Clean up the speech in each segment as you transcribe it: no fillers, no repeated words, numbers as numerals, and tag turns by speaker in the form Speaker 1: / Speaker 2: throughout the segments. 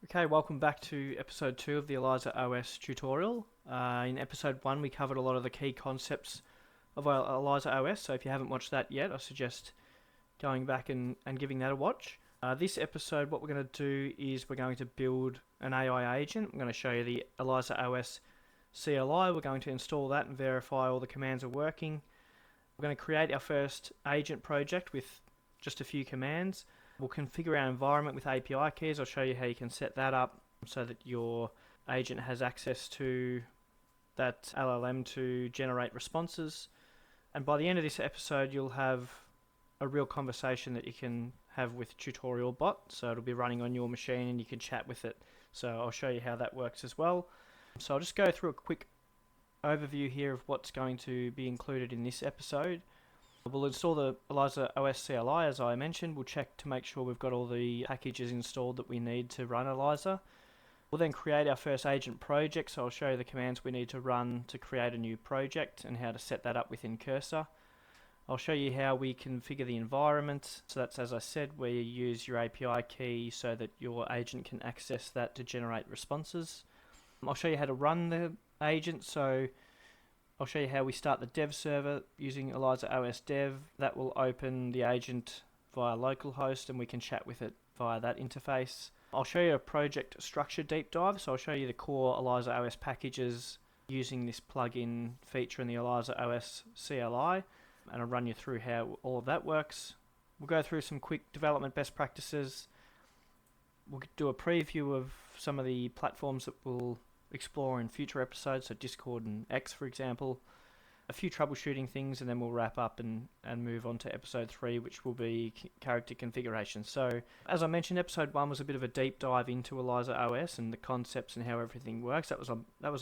Speaker 1: Okay, welcome back to episode 2 of the ElizaOS tutorial. In episode 1 we covered a lot of the key concepts of ElizaOS, so if you haven't watched that yet I suggest going back and giving that a watch. This episode what we're going to do is we're going to build an AI agent. I'm going to show you the ElizaOS CLI. We're going to install that and verify all the commands are working. We're going to create our first agent project with just a few commands. We'll configure our environment with API keys. I'll show you how you can set that up so that your agent has access to that LLM to generate responses. And by the end of this episode, you'll have a real conversation that you can have with TutorialBot. So it'll be running on your machine and you can chat with it. So I'll show you how that works as well. So I'll just go through a quick overview here of what's going to be included in this episode. We'll install the ElizaOS CLI as I mentioned. We'll check to make sure we've got all the packages installed that we need to run Eliza. We'll then create our first agent project, so I'll show you the commands we need to run to create a new project and how to set that up within Cursor. I'll show you how we configure the environment, so that's as I said where you use your API key so that your agent can access that to generate responses. I'll show you how to run the agent, so I'll show you how we start the dev server using ElizaOS dev. That will open the agent via localhost and we can chat with it via that interface. I'll show you a project structure deep dive, so I'll show you the core ElizaOS packages using this plugin feature in the ElizaOS CLI, and I'll run you through how all of that works. We'll go through some quick development best practices. We'll do a preview of some of the platforms that we'll explore in future episodes, so Discord and X for example, a few troubleshooting things, and then we'll wrap up and move on to episode 3, which will be character configuration. So as I mentioned, episode 1 was a bit of a deep dive into ElizaOS and the concepts and how everything works. That was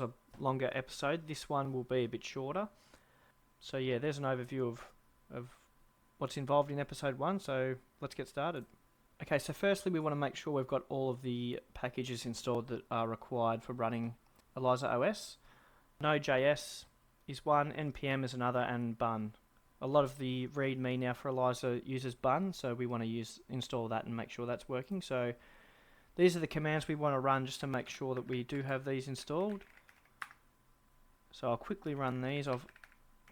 Speaker 1: a longer episode. This one will be a bit shorter. So yeah, there's an overview of what's involved in episode 1, so let's get started. Okay, so firstly we want to make sure we've got all of the packages installed that are required for running ElizaOS. Node.js is one, npm is another, and bun. A lot of the README now for Eliza uses bun, so we want to install that and make sure that's working. So these are the commands we want to run just to make sure that we do have these installed. So I'll quickly run these. I've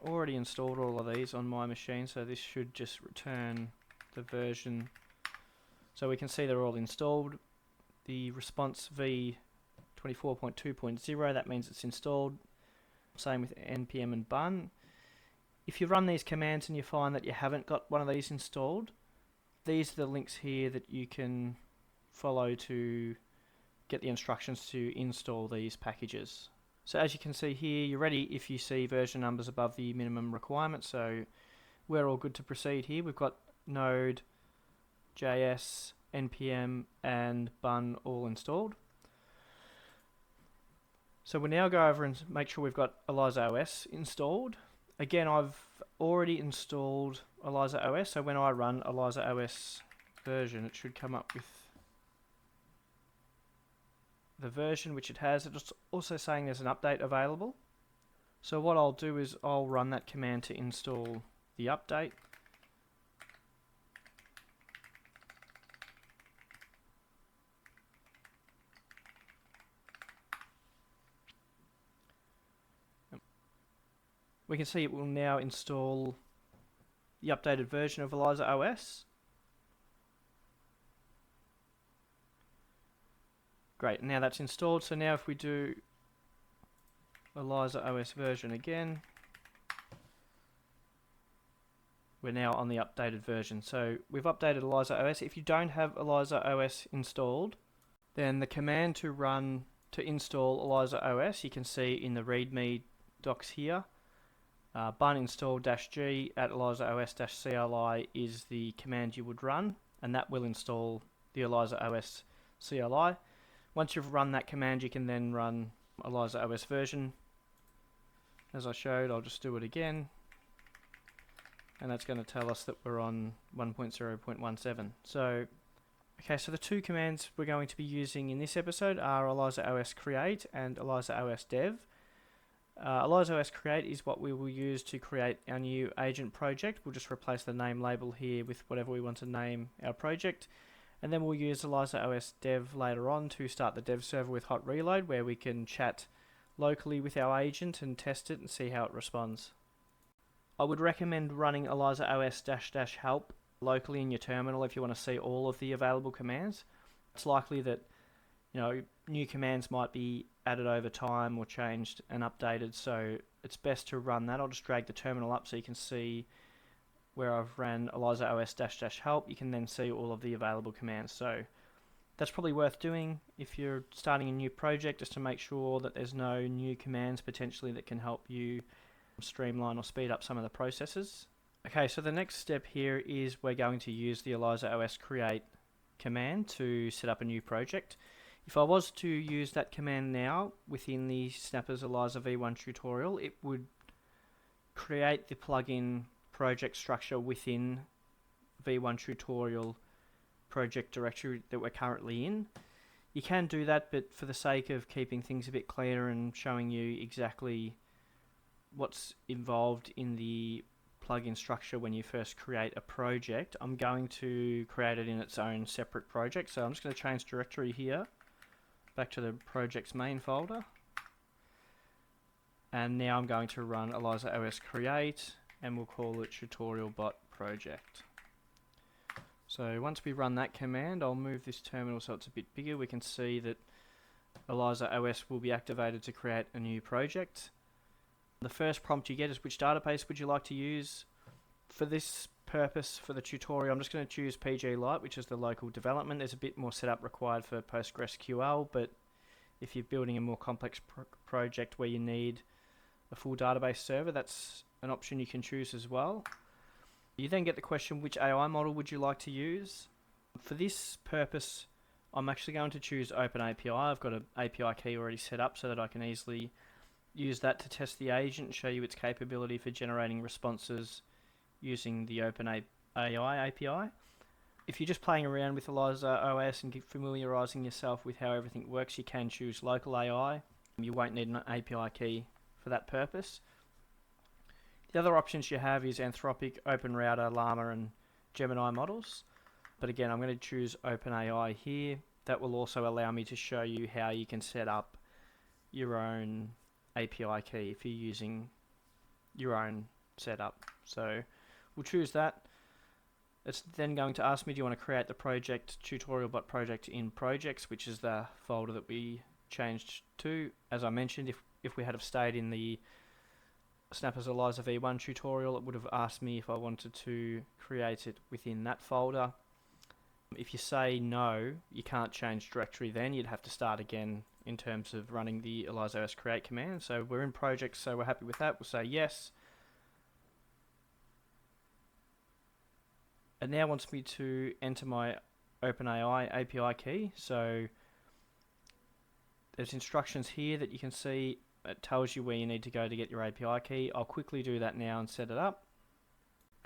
Speaker 1: already installed all of these on my machine, so this should just return the version. So we can see they're all installed. The response v24.2.0, that means it's installed. Same with npm and bun. If you run these commands and you find that you haven't got one of these installed, these are the links here that you can follow to get the instructions to install these packages. So as you can see here, you're ready if you see version numbers above the minimum requirement, so we're all good to proceed here. We've got Node, JS, npm and bun all installed. So we'll now go over and make sure we've got ElizaOS installed. Again, I've already installed ElizaOS, so when I run ElizaOS version, it should come up with the version which it has. It's also saying there's an update available. So what I'll do is I'll run that command to install the update. We can see it will now install the updated version of ElizaOS. Great, now that's installed. So now if we do ElizaOS version again, we're now on the updated version. So we've updated ElizaOS. If you don't have ElizaOS installed, then the command to run to install ElizaOS, you can see in the README docs here. Bun install -g at ElizaOS CLI is the command you would run, and that will install the ElizaOS CLI. Once you've run that command, you can then run ElizaOS version. As I showed, I'll just do it again, and that's going to tell us that we're on 1.0.17. So, okay, so the two commands we're going to be using in this episode are ElizaOS create and ElizaOS dev. ElizaOS create is what we will use to create our new agent project. We'll just replace the name label here with whatever we want to name our project. And then we'll use ElizaOS dev later on to start the dev server with hot reload, where we can chat locally with our agent and test it and see how it responds. I would recommend running ElizaOS -help locally in your terminal if you want to see all of the available commands. It's likely that new commands might be added over time or changed and updated, so it's best to run that. I'll just drag the terminal up so you can see where I've ran ElizaOS -help. You can then see all of the available commands. So that's probably worth doing if you're starting a new project, just to make sure that there's no new commands potentially that can help you streamline or speed up some of the processes. Okay, so the next step here is we're going to use the ElizaOS create command to set up a new project. If I was to use that command now within the Snappers Eliza v1 tutorial, it would create the plugin project structure within v1 tutorial project directory that we're currently in. You can do that, but for the sake of keeping things a bit clearer and showing you exactly what's involved in the plugin structure when you first create a project, I'm going to create it in its own separate project. So I'm just going to change directory here back to the project's main folder, and now I'm going to run ElizaOS create, and we'll call it TutorialBot project. So once we run that command, I'll move this terminal so it's a bit bigger. We can see that ElizaOS will be activated to create a new project. The first prompt you get is, which database would you like to use? For this purpose, for the tutorial, I'm just going to choose PG-Lite, which is the local development. There's a bit more setup required for PostgreSQL, but if you're building a more complex project where you need a full database server, that's an option you can choose as well. You then get the question, which AI model would you like to use? For this purpose, I'm actually going to choose OpenAPI. I've got an API key already set up so that I can easily use that to test the agent and show you its capability for generating responses using the OpenAI API. If you're just playing around with ElizaOS and familiarizing yourself with how everything works, you can choose local AI. You won't need an API key for that purpose. The other options you have is Anthropic, OpenRouter, Llama and Gemini models. But again, I'm going to choose OpenAI here. That will also allow me to show you how you can set up your own API key if you're using your own setup. So we'll choose that. It's then going to ask me, do you want to create the project, TutorialBot project in projects, which is the folder that we changed to. As I mentioned, if we had have stayed in the Snappers Eliza v1 tutorial, it would have asked me if I wanted to create it within that folder. If you say no, you can't change directory then, you'd have to start again in terms of running the ElizaOS create command. So we're in projects, so we're happy with that. We'll say yes. It now wants me to enter my OpenAI API key. So there's instructions here that you can see. It tells you where you need to go to get your API key. I'll quickly do that now and set it up.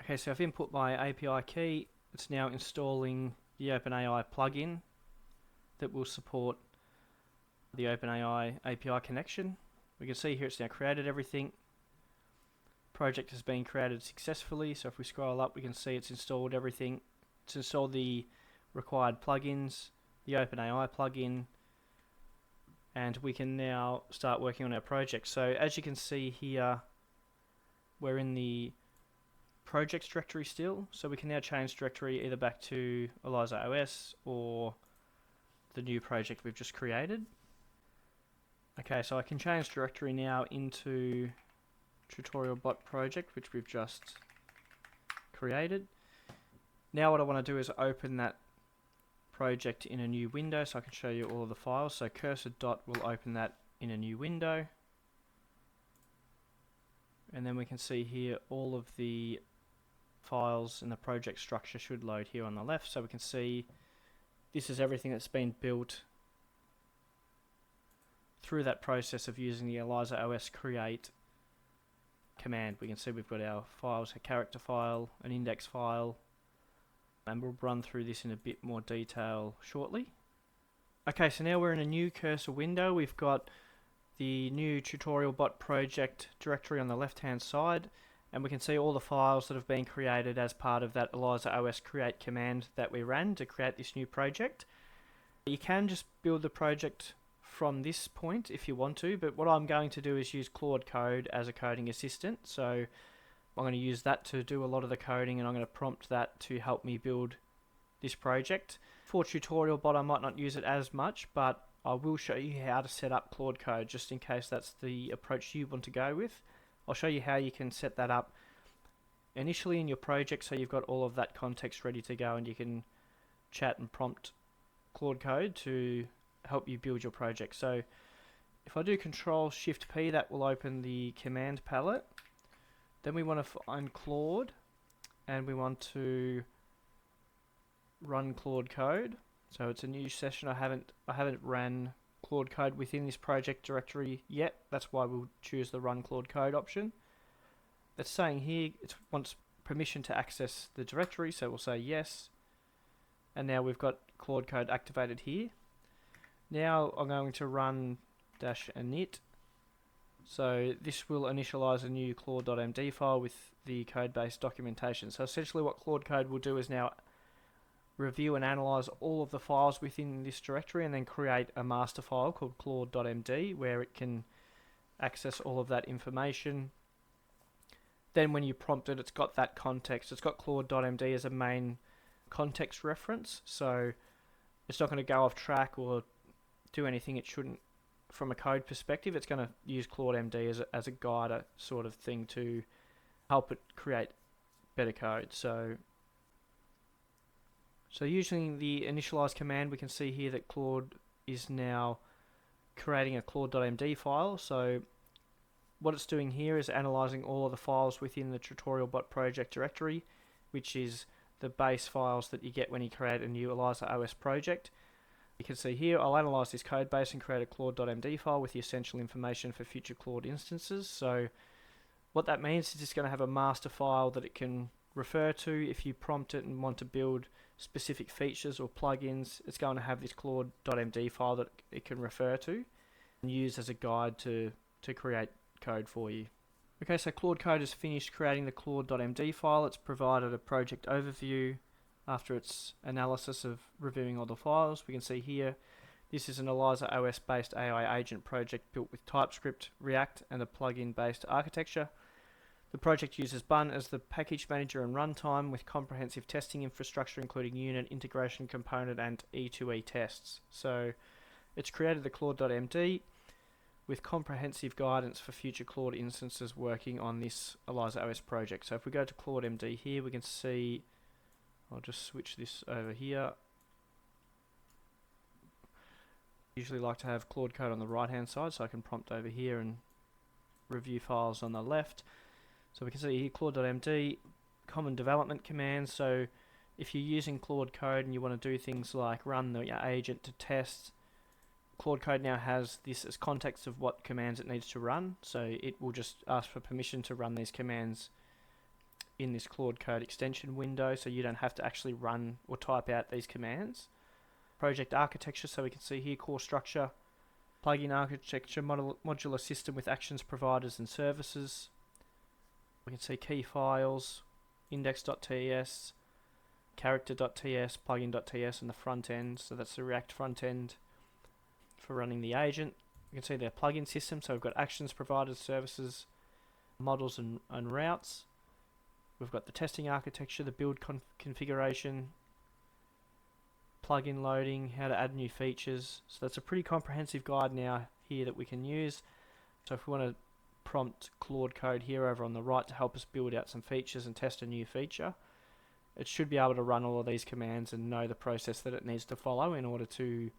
Speaker 1: Okay, so I've input my API key. It's now installing the OpenAI plugin that will support the OpenAI API connection. We can see here it's now created everything. Project has been created successfully, so if we scroll up we can see it's installed everything. It's installed the required plugins, the OpenAI plugin, and we can now start working on our project. So as you can see here, we're in the projects directory still, so we can now change directory either back to ElizaOS or the new project we've just created. Okay, so I can change directory now into TutorialBot project, which we've just created. Now what I want to do is open that project in a new window so I can show you all of the files. So cursor dot will open that in a new window. And then we can see here all of the files and the project structure should load here on the left. So we can see this is everything that's been built through that process of using the ElizaOS create command. We can see we've got our files, a character file, an index file, and we'll run through this in a bit more detail shortly. Okay, so now we're in a new cursor window. We've got the new TutorialBot project directory on the left hand side, and we can see all the files that have been created as part of that ElizaOS create command that we ran to create this new project. You can just build the project from this point if you want to, but what I'm going to do is use Claude Code as a coding assistant. So I'm going to use that to do a lot of the coding, and I'm going to prompt that to help me build this project. For TutorialBot, I might not use it as much, but I will show you how to set up Claude Code just in case that's the approach you want to go with. I'll show you how you can set that up initially in your project so you've got all of that context ready to go, and you can chat and prompt Claude Code to help you build your project. So if I do Control-Shift-P, that will open the command palette. Then we want to find Claude, and we want to run Claude Code. So it's a new session. I haven't ran Claude Code within this project directory yet. That's why we'll choose the run Claude Code option. It's saying here it wants permission to access the directory, so we'll say yes. And now we've got Claude Code activated here. Now I'm going to run -init. So this will initialize a new claude.md file with the code-based documentation. So essentially what Claude Code will do is now review and analyze all of the files within this directory, and then create a master file called claude.md where it can access all of that information. Then when you prompt it, it's got that context. It's got claude.md as a main context reference, so it's not going to go off track or do anything it shouldn't from a code perspective. It's going to use claude.md as a guide sort of thing to help it create better code. So using the initialize command, we can see here that Claude is now creating a claude.md file. So what it's doing here is analyzing all of the files within the TutorialBot project directory, which is the base files that you get when you create a new ElizaOS project. You can see here, I'll analyze this code base and create a claude.md file with the essential information for future Claude instances. So what that means is it's going to have a master file that it can refer to. If you prompt it and want to build specific features or plugins, it's going to have this claude.md file that it can refer to and use as a guide to create code for you. Okay, so Claude Code has finished creating the claude.md file. It's provided a project overview after its analysis of reviewing all the files. We can see here, this is an ElizaOS based AI agent project built with TypeScript, React, and a plugin based architecture. The project uses Bun as the package manager and runtime with comprehensive testing infrastructure including unit, integration component, and E2E tests. So it's created the claude.md with comprehensive guidance for future Claude instances working on this ElizaOS project. So if we go to claude.md here, we can see, I'll just switch this over here. Usually like to have Claude Code on the right hand side, so I can prompt over here and review files on the left. So we can see here Claude.md, common development commands. So if you're using Claude Code and you want to do things like run the agent to test, Claude Code now has this as context of what commands it needs to run. So it will just ask for permission to run these commands in this Claude Code extension window, so you don't have to actually run or type out these commands. Project architecture, so we can see here core structure, plugin architecture, modular system with actions, providers, and services. We can see key files, index.ts, character.ts, plugin.ts, and the front end. So that's the React front end for running the agent. We can see their plugin system. So we've got actions, providers, services, models, and routes. We've got the testing architecture, the build configuration, plugin loading, how to add new features. So that's a pretty comprehensive guide now here that we can use. So if we want to prompt Claude Code here over on the right to help us build out some features and test a new feature, it should be able to run all of these commands and know the process that it needs to follow in order to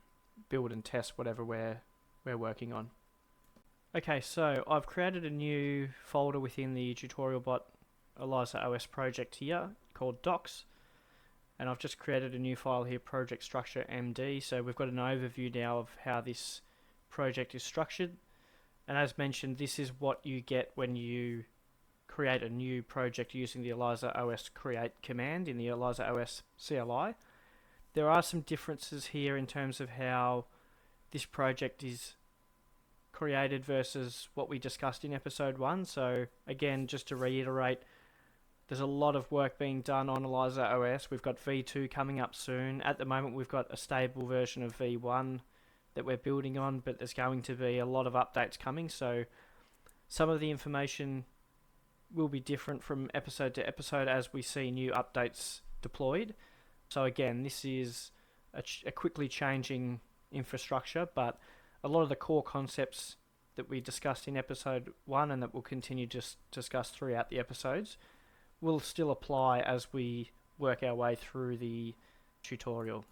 Speaker 1: build and test whatever we're working on. Okay, so I've created a new folder within the TutorialBot ElizaOS project here called docs, and I've just created a new file here, project structure MD. So we've got an overview now of how this project is structured, and as mentioned, this is what you get when you create a new project using the ElizaOS create command in the ElizaOS CLI. There are some differences here in terms of how this project is created versus what we discussed in episode 1. So again, just to reiterate, there's a lot of work being done on ElizaOS. We've got V2 coming up soon. At the moment, we've got a stable version of V1 that we're building on, but there's going to be a lot of updates coming. So some of the information will be different from episode to episode as we see new updates deployed. So again, this is a quickly changing infrastructure, but a lot of the core concepts that we discussed in episode 1 and that we'll continue to discuss throughout the episodes will still apply as we work our way through the tutorial.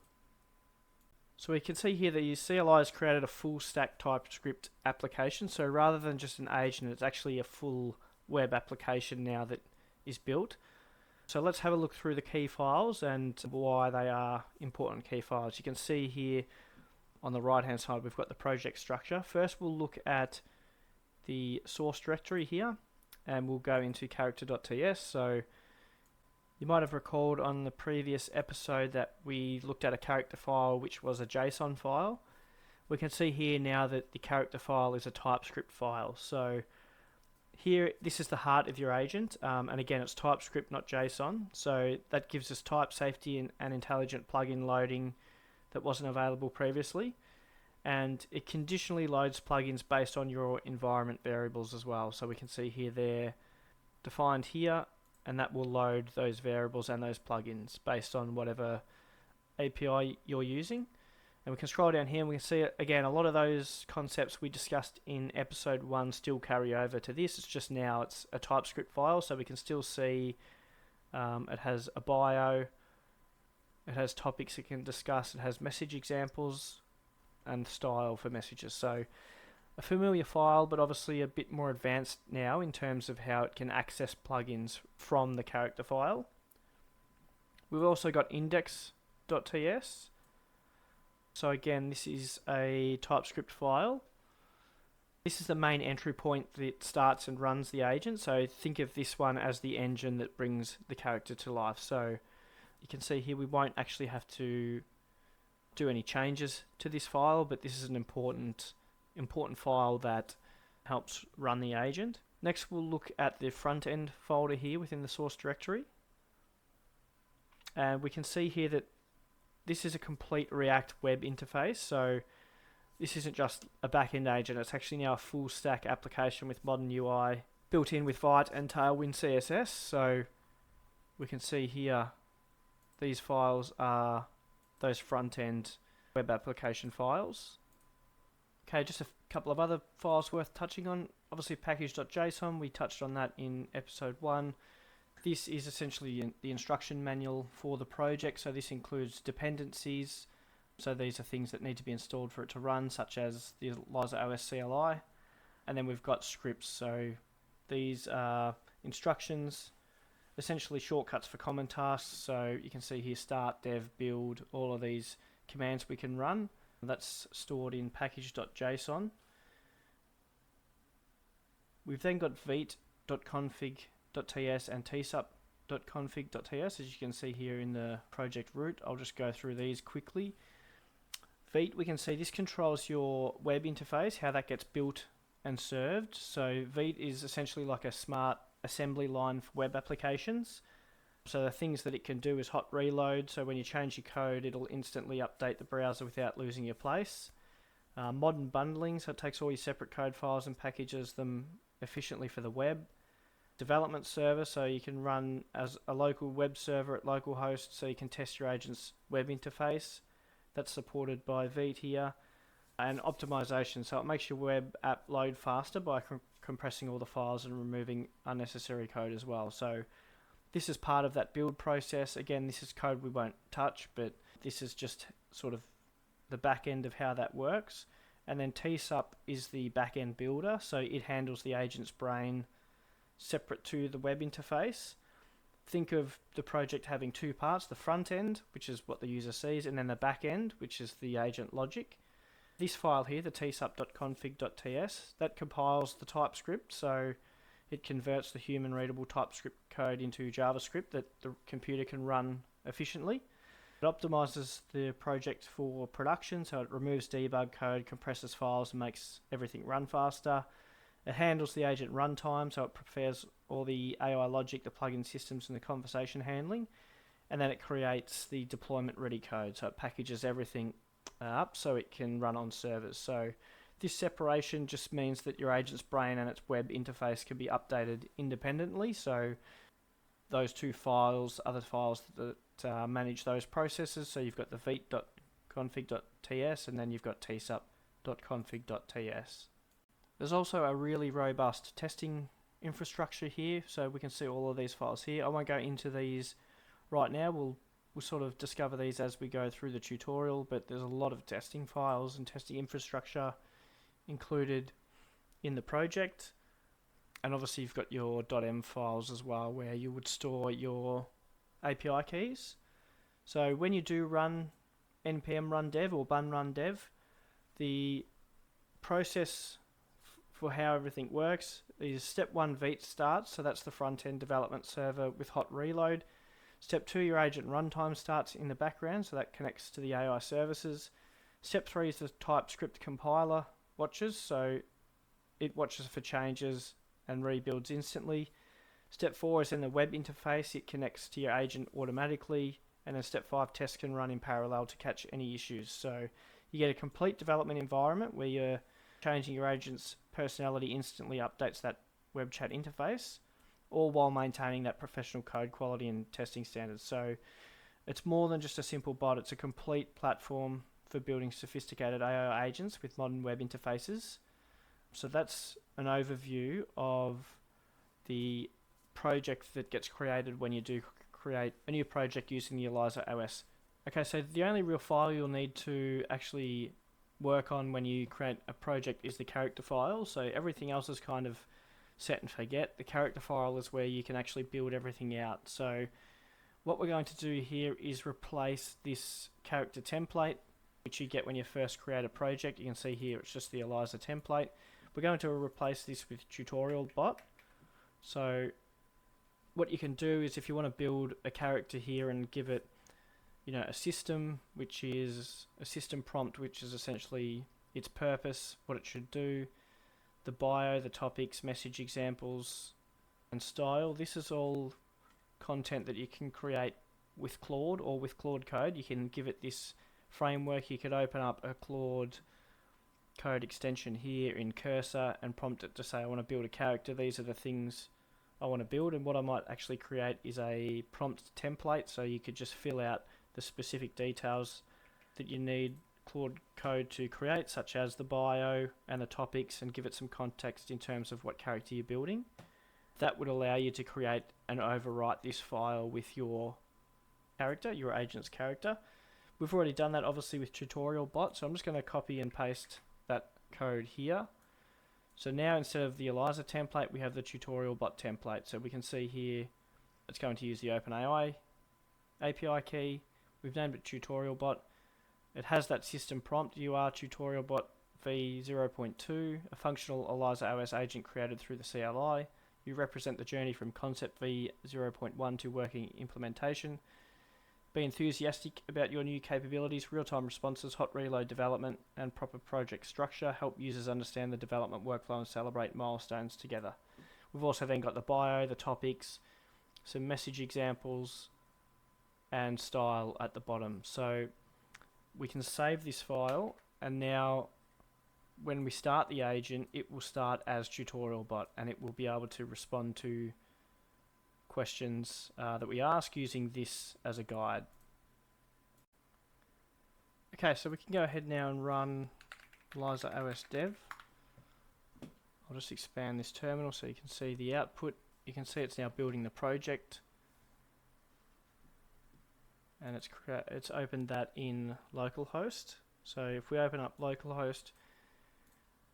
Speaker 1: So we can see here that CLI has created a full stack TypeScript application. So rather than just an agent, it's actually a full web application now that is built. So let's have a look through the key files and why they are important key files. You can see here on the right hand side we've got the project structure. First we'll look at the source directory here, and we'll go into character.ts. So you might have recalled on the previous episode that we looked at a character file which was a JSON file. We can see here now that the character file is a TypeScript file. So here, this is the heart of your agent, and again it's TypeScript, not JSON. So that gives us type safety and intelligent plugin loading that wasn't available previously. And it conditionally loads plugins based on your environment variables as well. So we can see here they're defined here, and that will load those variables and those plugins based on whatever API you're using. And we can scroll down here and we can see, again, a lot of those concepts we discussed in episode 1 still carry over to this. It's just now it's a TypeScript file, so we can still see it has a bio, it has topics it can discuss, it has message examples, and style for messages. So a familiar file, but obviously a bit more advanced now in terms of how it can access plugins from the character file. We've also got index.ts. So again, this is a TypeScript file. This is the main entry point that starts and runs the agent. So think of this one as the engine that brings the character to life. So you can see here we won't actually have to do any changes to this file, but this is an important file that helps run the agent. Next we'll look at the Frontend folder here within the source directory, and we can see here that this is a complete React web interface. So this isn't just a backend agent, it's actually now a full stack application with modern UI built in with Vite and Tailwind CSS. So we can see here these files are those front-end web application files. Okay, just a couple of other files worth touching on. Obviously package.json, we touched on that in episode 1. This is essentially the instruction manual for the project, so this includes dependencies. So these are things that need to be installed for it to run, such as the ElizaOS CLI. And then we've got scripts, so these are instructions, essentially shortcuts for common tasks. So you can see here start, dev, build, all of these commands we can run. That's stored in package.json. We've then got vite.config.ts and tsup.config.ts, as you can see here in the project root. I'll just go through these quickly. Vite, we can see this controls your web interface, how that gets built and served. So Vite is essentially like a smart assembly line for web applications. So the things that it can do is hot reload, so when you change your code it'll instantly update the browser without losing your place. Modern bundling, so it takes all your separate code files and packages them efficiently for the web. Development server, so you can run as a local web server at localhost, so you can test your agent's web interface. That's supported by Vite here. And optimization, so it makes your web app load faster by compressing all the files and removing unnecessary code as well. So this is part of that build process. Again, this is code we won't touch, but this is just sort of the back end of how that works. And then tsup is the back end builder, so it handles the agent's brain separate to the web interface. Think of the project having two parts, the front end, which is what the user sees, and then the back end, which is the agent logic. This file here, the tsup.config.ts, that compiles the TypeScript, so it converts the human readable TypeScript code into JavaScript that the computer can run efficiently. It optimizes the project for production, so it removes debug code, compresses files, and makes everything run faster. It handles the agent runtime, so it prepares all the AI logic, the plugin systems, and the conversation handling. And then it creates the deployment ready code, so it packages everything up so it can run on servers. So this separation just means that your agent's brain and its web interface can be updated independently. So those two files, other files that manage those processes. So you've got the veet.config.ts and then you've got tsup.config.ts. There's also a really robust testing infrastructure here, so we can see all of these files here. I won't go into these right now. We'll sort of discover these as we go through the tutorial, but there's a lot of testing files and testing infrastructure included in the project. And obviously you've got your .m files as well, where you would store your API keys. So when you do run npm run dev or bun run dev, the process for how everything works is step 1 veet starts, so that's the front-end development server with hot reload. Step 2, your agent runtime starts in the background, so that connects to the AI services. Step 3 is the TypeScript compiler watches, so it watches for changes and rebuilds instantly. Step 4 is in the web interface, it connects to your agent automatically, and then step 5, tests can run in parallel to catch any issues. So you get a complete development environment where you're changing your agent's personality instantly updates that web chat interface, all while maintaining that professional code quality and testing standards. So it's more than just a simple bot, it's a complete platform for building sophisticated AI agents with modern web interfaces. So that's an overview of the project that gets created when you do create a new project using the ElizaOS. Okay, so the only real file you'll need to actually work on when you create a project is the character file. So everything else is kind of set and forget. The character file is where you can actually build everything out. So what we're going to do here is replace this character template, which you get when you first create a project. You can see here it's just the Eliza template. We're going to replace this with TutorialBot. So what you can do is, if you want to build a character here and give it, a system, which is a system prompt, which is essentially its purpose, what it should do, the bio, the topics, message examples, and style. This is all content that you can create with Claude or with Claude Code. You can give it this framework. You could open up a Claude Code extension here in Cursor and prompt it to say, I want to build a character. These are the things I want to build, and what I might actually create is a prompt template, so you could just fill out the specific details that you need Claude Code to create, such as the bio and the topics, and give it some context in terms of what character you're building. That would allow you to create and overwrite this file with your character, your agent's character. We've already done that obviously with TutorialBot, so I'm just going to copy and paste that code here. So now instead of the Eliza template, we have the TutorialBot template. So we can see here it's going to use the OpenAI API key. We've named it TutorialBot. It has that system prompt, UR TutorialBot v0.2, a functional ElizaOS agent created through the CLI. You represent the journey from concept v0.1 to working implementation. Be enthusiastic about your new capabilities, real-time responses, hot reload development, and proper project structure. Help users understand the development workflow and celebrate milestones together. We've also then got the bio, the topics, some message examples, and style at the bottom. So we can save this file, and now when we start the agent, it will start as TutorialBot, and it will be able to respond to questions that we ask using this as a guide. Okay, so we can go ahead now and run ElizaOS dev. I'll just expand this terminal so you can see the output. You can see it's now building the project, and it's opened that in localhost. So if we open up localhost,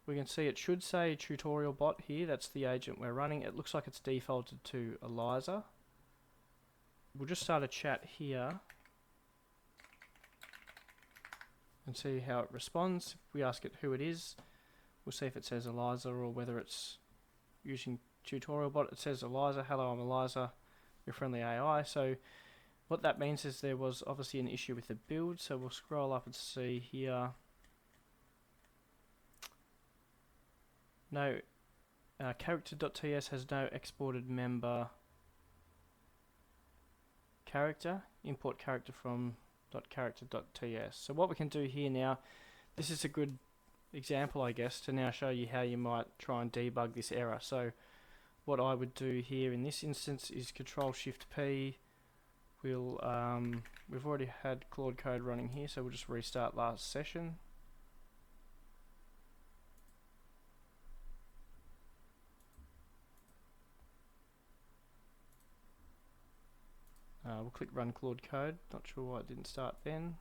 Speaker 1: we can see it should say TutorialBot here. That's the agent we're running. It looks like it's defaulted to Eliza. We'll just start a chat here and see how it responds. If we ask it who it is, we'll see if it says Eliza or whether it's using TutorialBot. It says Eliza. Hello, I'm Eliza, your friendly AI. So What that means is there was obviously an issue with the build, so we'll scroll up and see here. No, character.ts has no exported member character. Import character from .character.ts. So what we can do here now, this is a good example, I guess, to now show you how you might try and debug this error. So what I would do here in this instance is Control-Shift-P. We've already had Claude Code running here, so we'll just restart last session. We'll click Run Claude Code. Not sure why it didn't start then.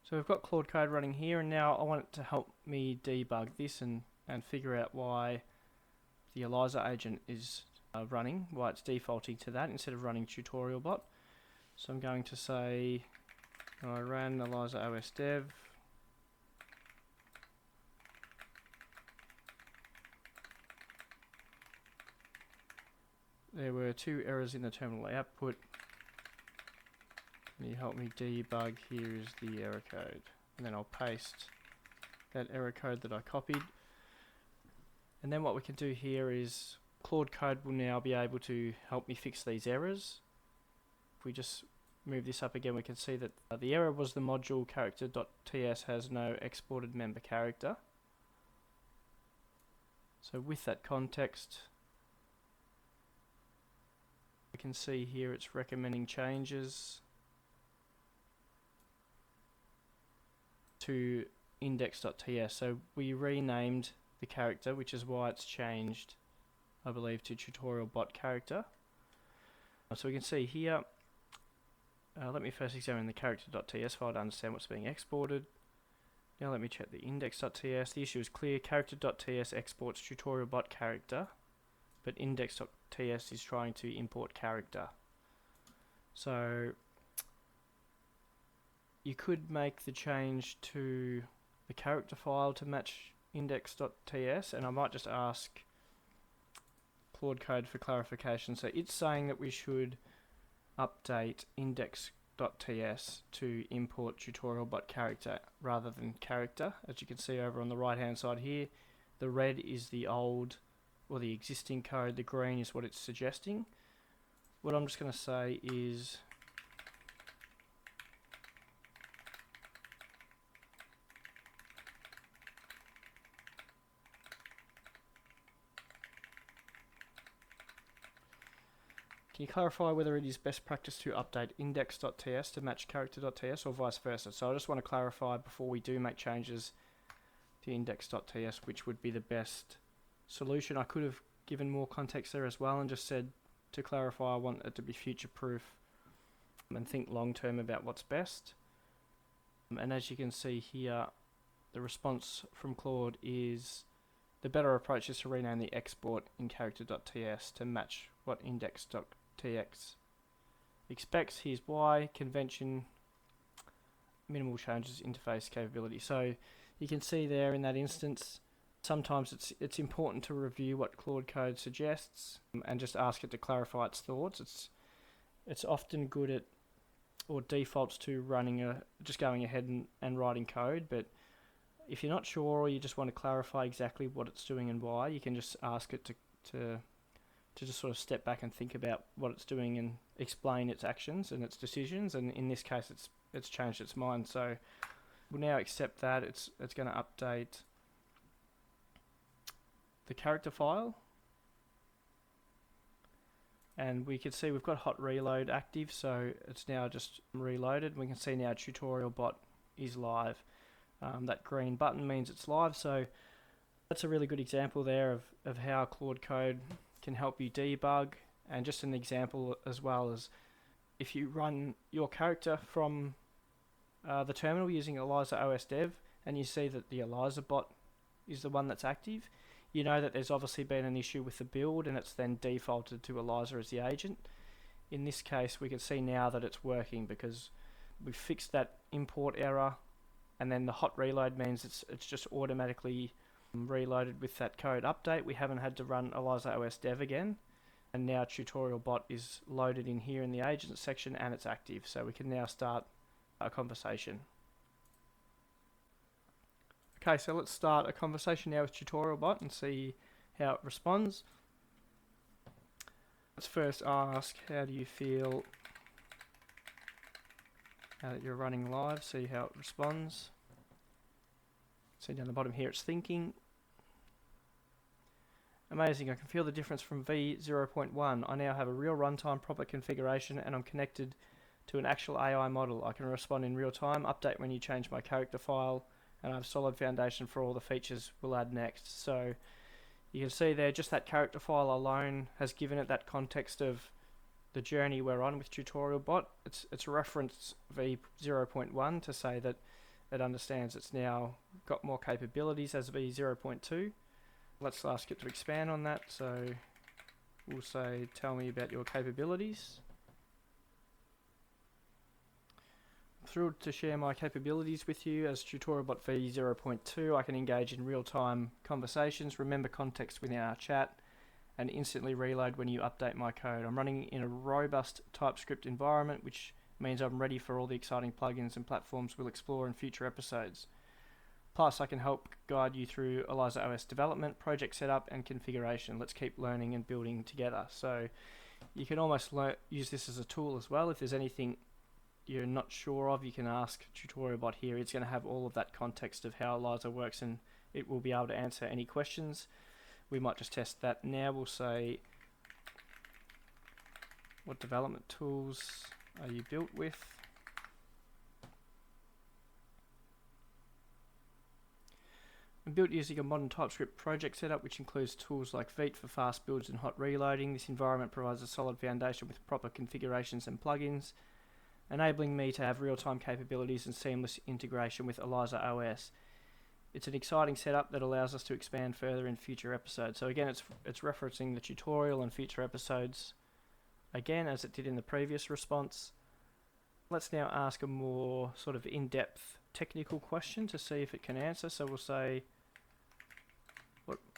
Speaker 1: So we've got Claude Code running here, and now I want it to help me debug this and figure out why the Eliza agent is running, why it's defaulting to that instead of running TutorialBot. So I'm going to say I ran ElizaOS dev. There were 2 errors in the terminal output. Can you help me debug? Here is the error code. And then I'll paste that error code that I copied. And then what we can do here is Claude Code will now be able to help me fix these errors. If we just move this up again, we can see that the error was the module character.ts has no exported member character. So with that context, we can see here it's recommending changes to index.ts. So we renamed the character, which is why it's changed, I believe, to TutorialBot character. So we can see here, let me first examine the character.ts file to understand what's being exported. Now let me check the index.ts. The issue is clear. Character.ts exports TutorialBot character, but index.ts is trying to import character. So you could make the change to the character file to match index.ts, and I might just ask Claude Code for clarification. So it's saying that we should update index.ts to import TutorialBot character rather than character. As you can see over on the right hand side here, the red is the old or the existing code, the green is what it's suggesting. What I'm just going to say is can you clarify whether it is best practice to update index.ts to match character.ts or vice versa? So I just want to clarify before we do make changes to index.ts which would be the best solution. I could have given more context there as well and just said, to clarify, I want it to be future proof and think long term about what's best. And as you can see here, the response from Claude is the better approach is to rename the export in character.ts to match what index.ts expects. Here's why: convention, minimal changes, interface capability. So you can see there in that instance, sometimes it's important to review what Claude Code suggests and just ask it to clarify its thoughts. It's often good at, or defaults to running just going ahead and writing code, but if you're not sure or you just want to clarify exactly what it's doing and why, you can just ask it to just sort of step back and think about what it's doing and explain its actions and its decisions. And in this case, it's changed its mind. So we'll now accept that it's going to update the character file, and we can see we've got hot reload active, so it's now just reloaded. We can see now TutorialBot is live. That green button means it's live, so that's a really good example there of how Claude Code can help you debug, and just an example as well as if you run your character from the terminal using ElizaOS dev and you see that the ElizaBot is the one that's active, you know that there's obviously been an issue with the build and it's then defaulted to Eliza as the agent. In this case, we can see now that it's working because we've fixed that import error, and then the hot reload means it's just automatically reloaded with that code update. We haven't had to run ElizaOS dev again, And now TutorialBot is loaded in here in the agents section and it's active. So we can now start a conversation. Okay, so let's start a conversation now with TutorialBot and see how it responds. Let's first ask, how do you feel now that you're running live? See how it responds. See down the bottom here, it's thinking. Amazing, I can feel the difference from v0.1. I now have a real runtime proper configuration and I'm connected to an actual AI model. I can respond in real time, update when you change my character file, and I have a solid foundation for all the features we'll add next. So you can see there, just that character file alone has given it that context of the journey we're on with TutorialBot. It's referenced v0.1 to say that it understands it's now got more capabilities as v0.2. Let's ask it to expand on that. So we'll say, tell me about your capabilities. I'm thrilled to share my capabilities with you. As TutorialBot v0.2, I can engage in real-time conversations, remember context within our chat, and instantly reload when you update my code. I'm running in a robust TypeScript environment, which means I'm ready for all the exciting plugins and platforms we'll explore in future episodes. Plus, I can help guide you through ElizaOS development, project setup, and configuration. Let's keep learning and building together. So you can almost use this as a tool as well. If there's anything you're not sure of, you can ask TutorialBot here. It's going to have all of that context of how Eliza works, and it will be able to answer any questions. We might just test that now. We'll say, what development tools are you built with? I'm built using a modern TypeScript project setup, which includes tools like Vite for fast builds and hot reloading. This environment provides a solid foundation with proper configurations and plugins, enabling me to have real-time capabilities and seamless integration with ElizaOS. It's an exciting setup that allows us to expand further in future episodes. So again, it's referencing the tutorial and future episodes again, as it did in the previous response. Let's now ask a more sort of in-depth technical question to see if it can answer. So we'll say,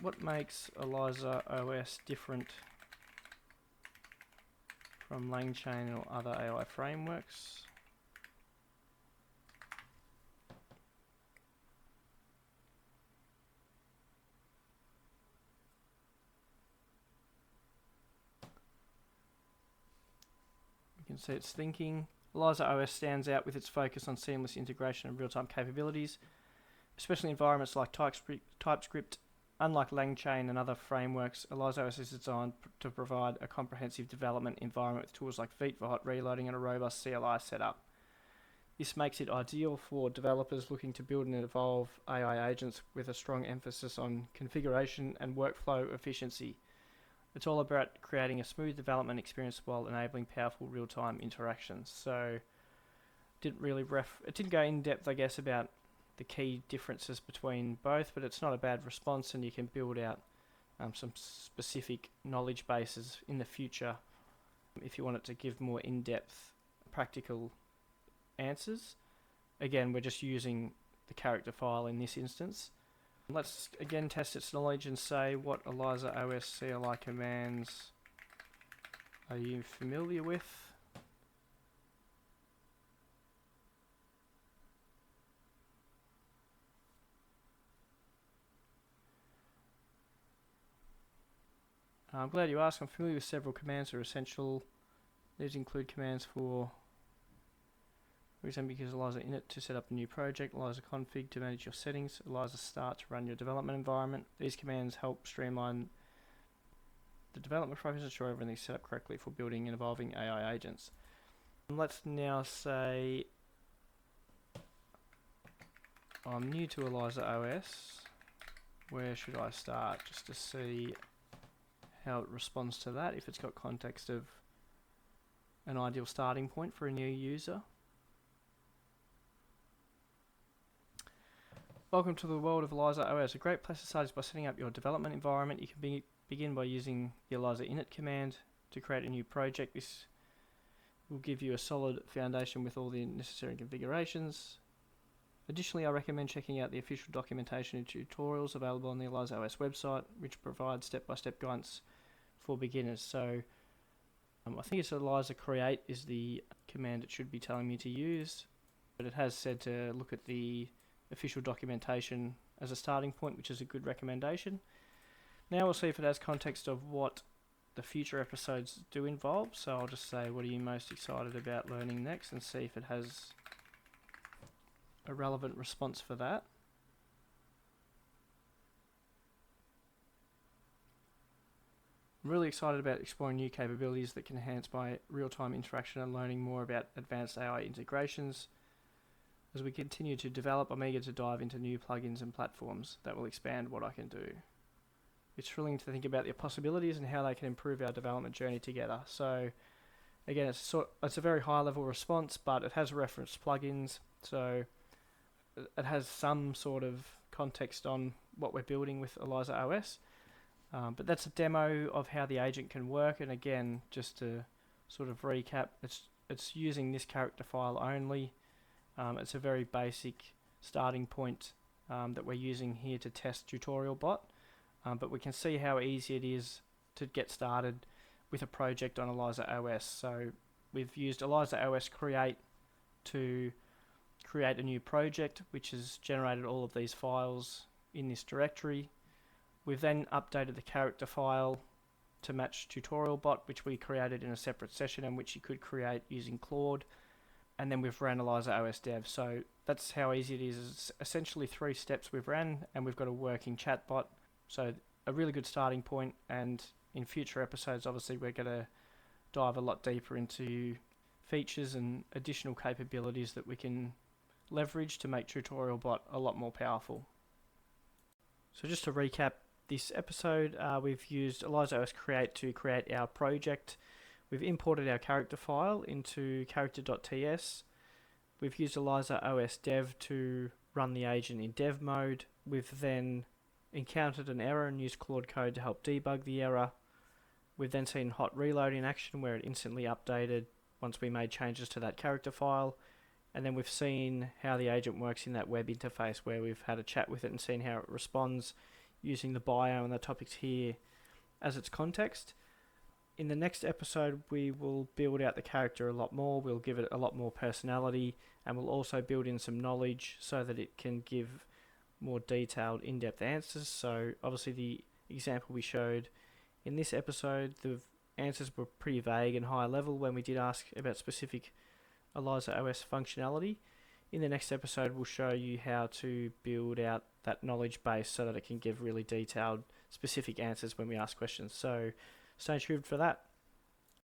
Speaker 1: what makes ElizaOS different from LangChain or other AI frameworks? You can see it's thinking. ElizaOS stands out with its focus on seamless integration and real-time capabilities, especially in environments like TypeScript. Unlike LangChain and other frameworks, ElizaOS is designed to provide a comprehensive development environment with tools like Vite for hot reloading and a robust CLI setup. This makes it ideal for developers looking to build and evolve AI agents with a strong emphasis on configuration and workflow efficiency. It's all about creating a smooth development experience while enabling powerful real-time interactions. So it didn't go in depth, I guess, about the key differences between both, but it's not a bad response, and you can build out some specific knowledge bases in the future if you want it to give more in-depth practical answers. Again, we're just using the character file in this instance. Let's again test its knowledge and say, what ElizaOS CLI commands are you familiar with? I'm glad you asked. I'm familiar with several commands that are essential. These include commands for example, use Eliza init to set up a new project, Eliza config to manage your settings, Eliza start to run your development environment. These commands help streamline the development process, ensure everything's set up correctly for building and evolving AI agents. Let's now say I'm new to ElizaOS. Where should I start? Just to see how it responds to that, if it's got context of an ideal starting point for a new user. Welcome to the world of ElizaOS. A great place to start is by setting up your development environment. You can begin by using the Eliza init command to create a new project. This will give you a solid foundation with all the necessary configurations. Additionally, I recommend checking out the official documentation and tutorials available on the ElizaOS website, which provides step-by-step guidance for beginners. So I think it's Eliza create is the command it should be telling me to use, but it has said to look at the official documentation as a starting point, which is a good recommendation. Now we'll see if it has context of what the future episodes do involve. So I'll just say, what are you most excited about learning next, and see if it has a relevant response for that. I'm really excited about exploring new capabilities that can enhance my real-time interaction and learning more about advanced AI integrations. As we continue to develop, I'm eager to dive into new plugins and platforms that will expand what I can do. It's thrilling to think about the possibilities and how they can improve our development journey together. So again, it's a very high-level response, but it has referenced plugins, so it has some sort of context on what we're building with ElizaOS. But that's a demo of how the agent can work, and again, just to sort of recap, it's using this character file only. It's a very basic starting point that we're using here to test TutorialBot, but we can see how easy it is to get started with a project on ElizaOS. So we've used ElizaOS create to create a new project, which has generated all of these files in this directory. We've then updated the character file to match TutorialBot, which we created in a separate session and which you could create using Claude. And then we've ran ElizaOS dev. So that's how easy it is. It's essentially 3 steps we've ran, and we've got a working chatbot. So a really good starting point, and in future episodes, obviously, we're going to dive a lot deeper into features and additional capabilities that we can leverage to make TutorialBot a lot more powerful. So just to recap this episode, we've used ElizaOS create to create our project. We've imported our character file into character.ts. We've used ElizaOS dev to run the agent in dev mode. We've then encountered an error and used Claude Code to help debug the error. We've then seen hot reload in action, where it instantly updated once we made changes to that character file. And then we've seen how the agent works in that web interface, where we've had a chat with it and seen how it responds using the bio and the topics here as its context. In the next episode, we will build out the character a lot more. We'll give it a lot more personality, and we'll also build in some knowledge so that it can give more detailed, in-depth answers. So obviously the example we showed in this episode, the answers were pretty vague and high level when we did ask about specific ElizaOS functionality. In the next episode, we'll show you how to build out that knowledge base so that it can give really detailed, specific answers when we ask questions. So stay tuned for that.